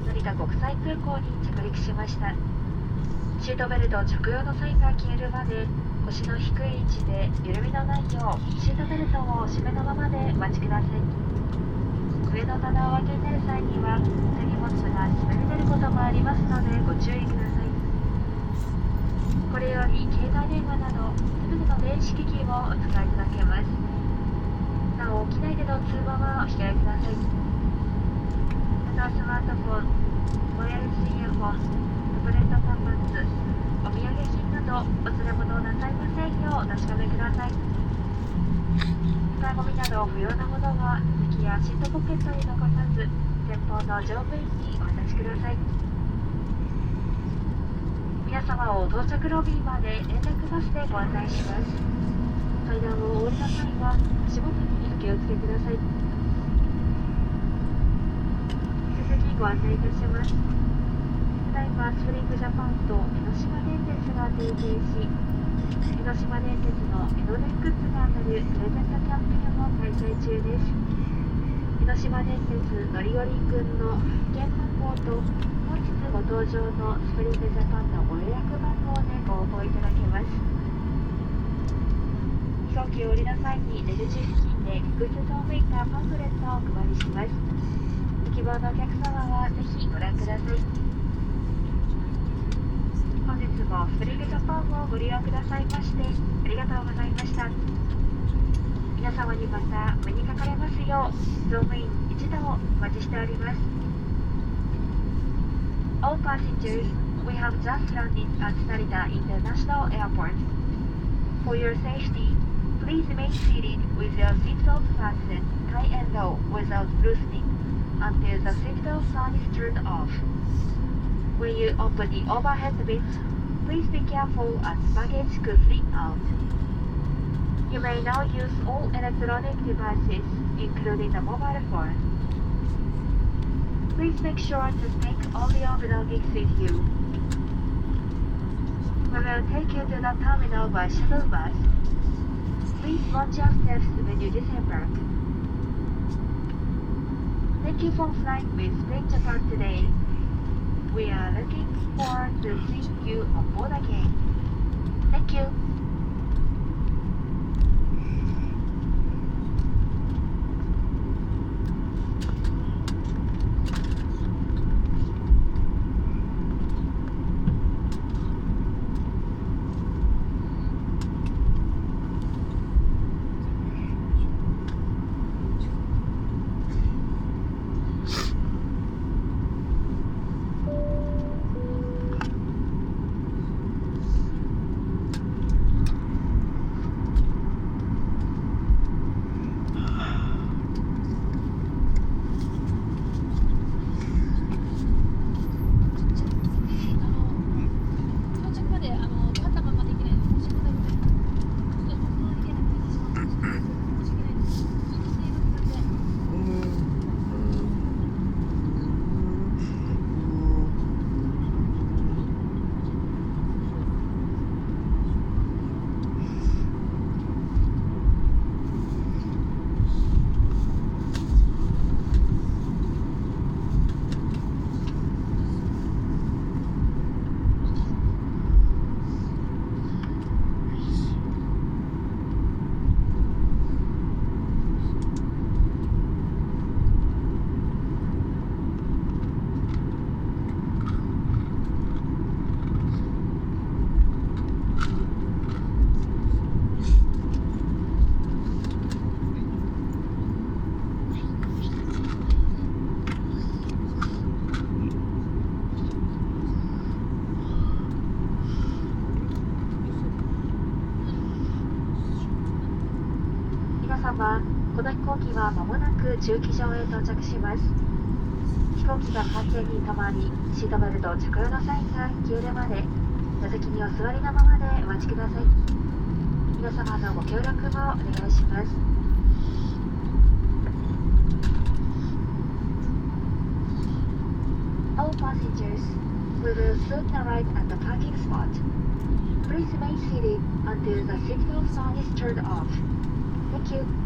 成田国際空港に着陸しました。シートベルト着用の際が消えるまで腰の低い位置で緩みのないようシートベルトをお締めのままでお待ちください。上の棚を開けている際には手荷物が滑り出ることもありますのでご注意ください。これより携帯電話など全ての電子機器をお使いいただけます。なお機内での通話はお控えください。またスマートフォン、ワイヤレスイヤホン、タブレット端末、お土産品などお連れ物をなさいませんようお確かめください。使いゴミなど不要なものは座席やシートポケットに残さず前方の乗務員にお渡しください。皆様を到着ロビーまで連絡バスでご案内します。階段を降りた際は足元にお気をつけください。続きご案内いたします。ただいまスプリングジャパンと江ノ島電鉄が提携し、江ノ島電鉄の江ノ電グッズが当たるプレゼントキャンペーンを開催中です。江ノ島電鉄のりおりくんの券番号と本日ご搭乗のスプリングジャパンのご予約番号でご応募いただけます。飛行機を降りの際に出口付近で客室乗務員がパンフレットをお配りします。ご希望のお客様はぜひご覧ください。本日もスプリングジャパンをご利用くださいましてありがとうございました。皆様にまたお目にかかれますよう乗務員一同お待ちしております。All passengers, we have just landed at Narita International Airport. For your safety, please remain seated with your seatbelt fastened high and low without loosening until the seatbelt sign is turned off. When you open the overhead bins, please be careful as baggage could leak out. You may now use all electronic devices, including the mobile phone. Please make sure to take all your belongings with you. We will take you to the terminal by shuttle bus. Please watch your steps when you disembark. Thank you for flying with Spring Japan today. We are looking forward to seeing you on board again. Thank you. 様、この飛行機は間もなく駐機場へ到着します。飛行機が完全に止まり、シートベルト着用のサインが消えるまで、座席にお座りのままでお待ちください。皆様のご協力もお願いします。All passengers, we will soon arrive at the parking spot. Please remain seated until the seatbelt sign is turned off. Thank you.